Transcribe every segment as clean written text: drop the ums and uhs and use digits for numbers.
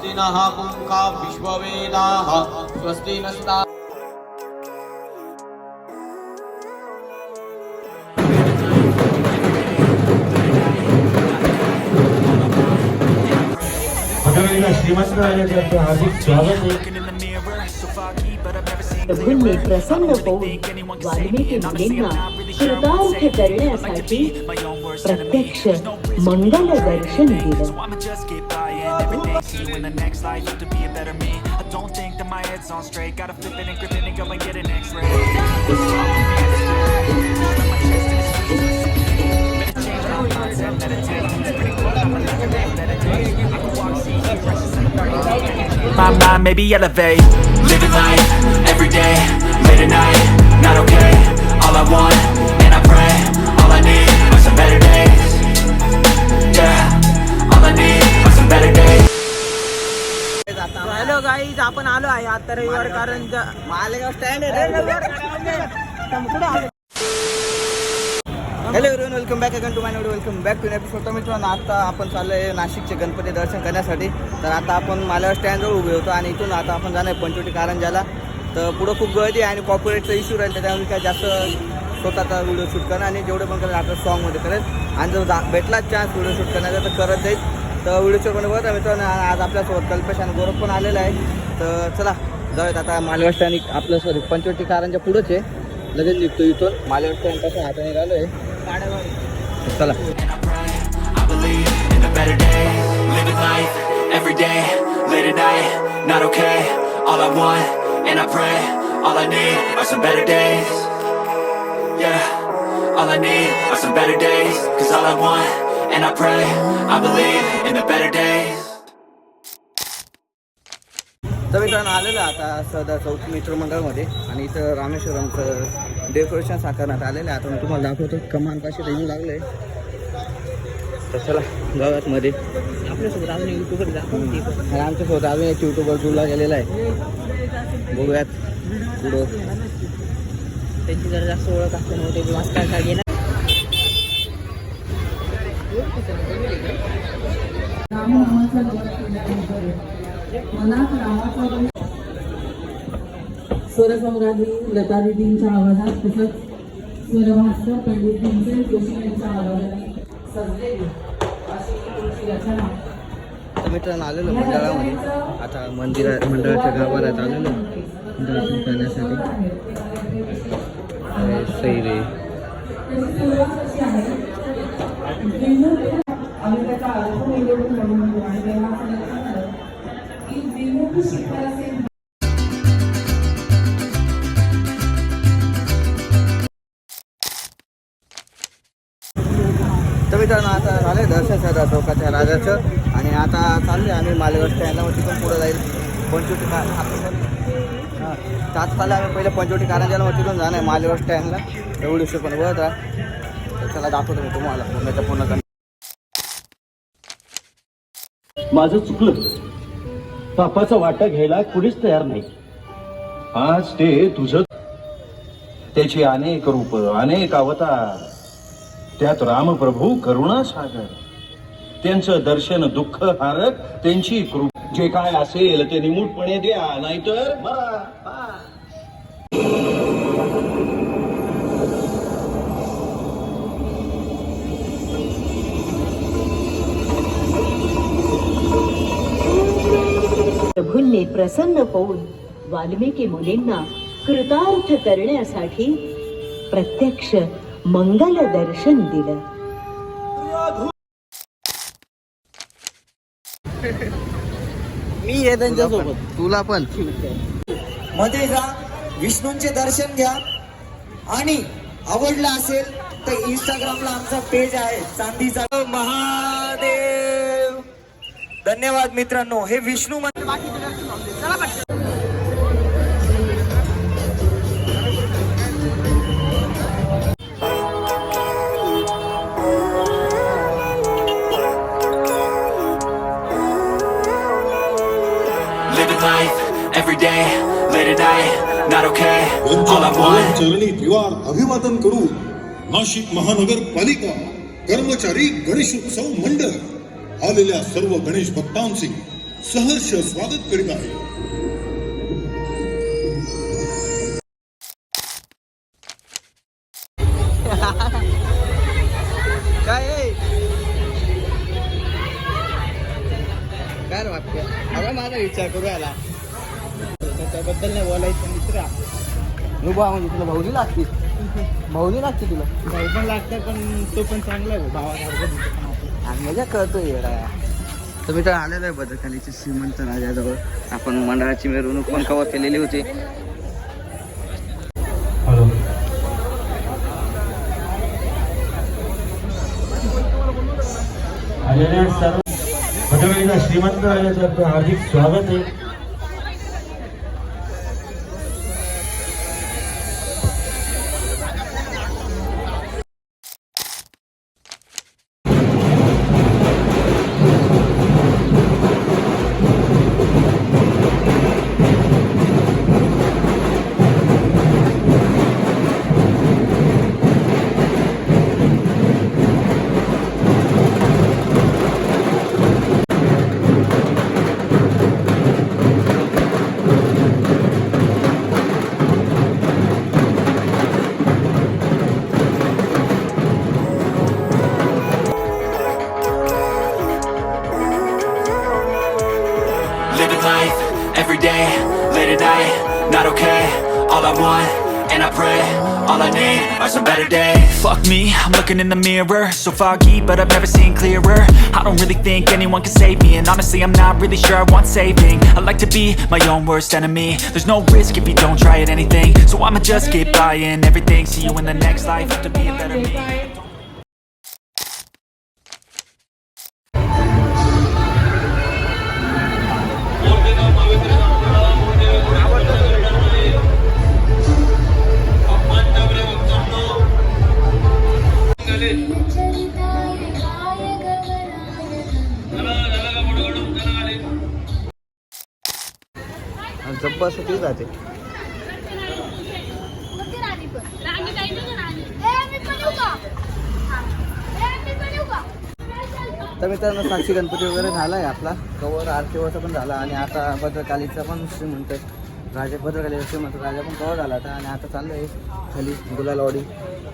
स्वस्तिनः पुंसा विश्ववेदाः स्वस्ति नस्ता श्रीमंतराजांचे हार्दिक स्वागत आहे. प्रभूंनी प्रसन्न होऊन वाल्मिकी मुनींना कृतार्थ करण्यासाठी प्रत्यक्ष मंगल दर्शन दिलं. My mind, maybe elevate. Living life, every day, late at night, not okay. All I want, and I pray, all I need are some better days. Yeah, all I need are some better days. Hello guys, आपण आलो आहे आता रविवार कारण Malegaon stand आहे. Hello everyone, welcome back again to my video. Welcome back to episode. तर मित्रांनो, आता आपण चाललो आहे नाशिकचे गणपती दर्शन करण्यासाठी. तर आता आपण मालेगाव स्टँडवर उभे होतो आणि इथून आता आपण जाणार आहे पंचवटी कारंजाला. तर पुढं खूप गर्दी आहे आणि कॉपरेटचा इश्यू राहील, त्याच्यामुळे काय जास्त स्वतःचा व्हिडिओ शूट करणं आणि जेवढं पण करेल आता सॉन्गमध्ये करेल. आणि जर भेटलाच चान्स व्हिडिओ शूट करण्याचा तर करत जाईल. तर व्हिडिओच्या पण बघा मित्रांनो, आज आपल्यासोबत कल्पेश आणि गौरव पण आलेला आहे. तर चला जाऊयात आता मालेगाव स्टँड. आपलं सॉरी पंचवटी कारंजा पुढंच आहे. लगेच निघतो इथून मालेगाव स्टँडपासून आता निघालो आहे. चला. I believe in a better day. Living life, every day, late at night, not okay. All I want, and I pray, all I need are some better days. Yeah, all I need are some better days. Cause all I want, and I pray, I believe in the better days. तर मित्रांनो, आलेलं आता सदा चौक मित्रमंडळमध्ये आणि इथं रामेश्वरमचं decoration साकारण्यात आलेलं आहे. आता मी तुम्हाला दाखवतो. कमानपाशी रिव्ह्यू लागले. तर चला गावात मध्ये आपल्यासोबत अजून यूट्यूबर दाखवतो. आमच्यासोबत अजून एक यूट्यूबर जुळला गेलेला आहे. बघूयात पुढं. त्यांची जरा जास्त ओळख असल्यामुळे ते वाचता घेणार. स्वरसम्राज्ञी लता दीदींच्या आवाजात तसंच स्वरभास्कर पंडितजींचे जोशी यांच्या आवाजात सजलेली अशी तुमची रचना. तर मित्रांनो, आलेलो मंडळामध्ये. आता मंडळाच्या गाभाऱ्यात आलेलो दर्शन करण्यासाठी. सैरे त्याची सुरुवात कशी आहे. आम्ही त्याचा अर्थ निवडून म्हणून आणि तेव्हा असं लक्षात आलं की विमुख शिकण्याचे तर मित्रांनो, आता झालं दर्शन सदा चौकाच्या राजाचं आणि आता चालले आम्ही मालेगाव स्टँडला. मग तिथून पुढं जाईल पंचवटी हां त्याच चाललं आम्ही पहिले पंचवटी कारंजाला, मग तिथून जाणार आहे मालेगाव स्टँडला. एवढी पण बघत राहा. तर चला दाखवतो मी तुम्हाला पुण्याचा पूर्ण कर. माझं चुकलं. पापाचा वाटा घ्यायला कुणीच तयार नाही. आज ते तुझं, त्याची अनेक रूप, अनेक अवतार, त्यात रामप्रभू करुणा सागर, त्यांचं दर्शन दुःख हारक, त्यांची कृपा. जे काय असेल ते निमूटपणे द्या, नाहीतर मरा. प्रभूंनी प्रसन्न होऊन वाल्मिकी मुनींना कृतार्थ करण्यासाठी प्रत्यक्ष मंगल दर्शन दिलं. मी आहे त्यांच्यासोबत. तुला पण मध्ये जा, विष्णूंचे दर्शन घ्या आणि आवडलं असेल तर इंस्टाग्रामला आमचा पेज आहे चांदीचा महादेव. धन्यवाद मित्रांनो. हे Vishnu Living life, every day, late at night, not okay. All I want. चरणी द्वार अभिवादन करू. नाशिक महानगरपालिका कर्मचारी गणेशोत्सव मंडळ आलेल्या सर्व गणेश भक्तांचे सहर्ष स्वागत करीत आहे. काय आहे? काय रे वाटतं? अगं माझा विचार करू आला त्याच्याबद्दल नाही बोलायचं मित्र. रुबा म्हणजे तुला भाऊनी लागते, भाऊनी लागते तुला. भाऊ पण लागतं पण तो पण चांगला आहे भावासारखं. मजा कळतोय येडा. तर मी तर आलेलो आहे भद्रकालीच्या श्रीमंत राजाजवळ. आपण मंडळाची मिरवणूक पण कव्हर केलेली होती. आलेल्या सर्व भद्रकालीच्या श्रीमंत राजाचं हार्दिक स्वागत आहे. Living life, every day, late at night, not okay. All I want, and I pray, all I need are some better days. Fuck me, I'm looking in the mirror, so foggy, but I've never seen clearer. I don't really think anyone can save me, and honestly I'm not really sure I want saving. I like to be my own worst enemy. There's no risk if you don't try at anything, so I'ma just keep buying everything. See you in the next life, have to be a better me. जब्बा सुटी जाते. तर मित्रांनो साक्षी गणपती वगैरे झाला आहे आपला cover. आरतीवरचा पण झाला आणि आता भद्रकालीचा पण श्रीमंत राजा, भद्रकालीचा श्रीमंत राजा पण कवर झाला आता. आणि आता चाललं आहे खाली गुलालवाडी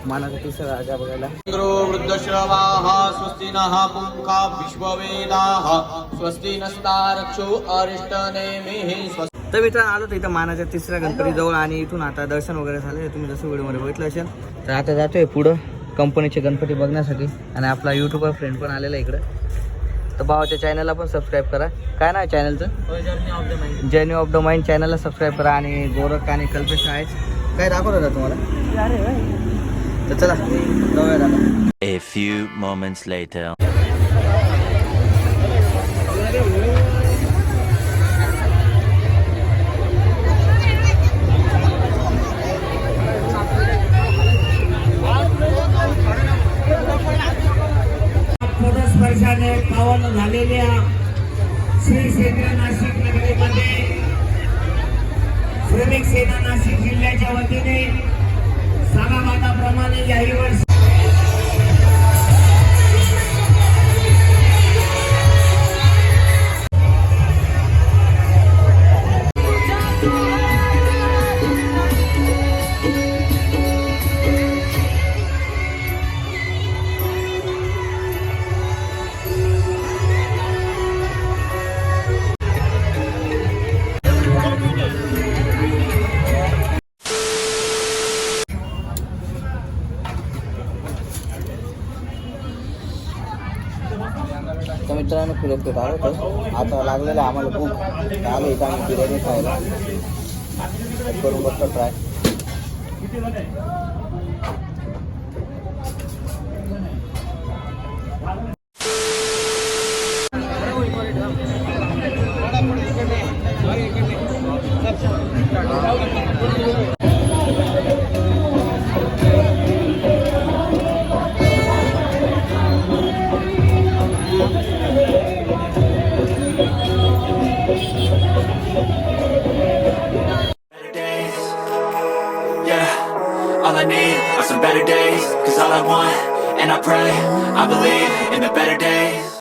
मानाचा तिसरा राजा बघायला. इंद्रो वृद्धश्रवाः स्वस्ति नः पुंखा विश्ववेदाः स्वस्ति नस्तारक्षो अरिष्टनेमिः. तर मित्रांनो आलो तर इथं मानाच्या तिसऱ्या गणपतीजवळ आणि इथून आता दर्शन वगैरे झालं. तुम्ही जसं व्हिडिओमध्ये बघितलं असेल. तर आता जातोय पुढं कंपनीचे गणपती बघण्यासाठी. आणि आपला यूट्यूबर फ्रेंड पण आलेला आहे इकडं. तर भावाच्या चॅनलला पण सबस्क्राईब करा. काय नाव आहे चॅनलचं? जर्नी ऑफ द माइंड चॅनलला सबस्क्राईब करा. आणि गोरख आणि कल्पेश आहेच. काय दाखवत होता तुम्हाला? तर चला जाऊया दादा. A few moments later. स्पर्शाने पावन झालेल्या श्री क्षेत्र नाशिक नगरीमध्ये श्रमिक सेना नाशिक जिल्ह्याच्या वतीने सामामाताप्रमाणे याही वर्षी तर मित्रांनो फिरत आलो तर आता लागलेलं आहे आम्हाला खूप. आलो इथं आम्ही बिर्याणी खायला. करून बघतो try. All I need are some better days, 'cause all I want, and I pray, I believe in the better days.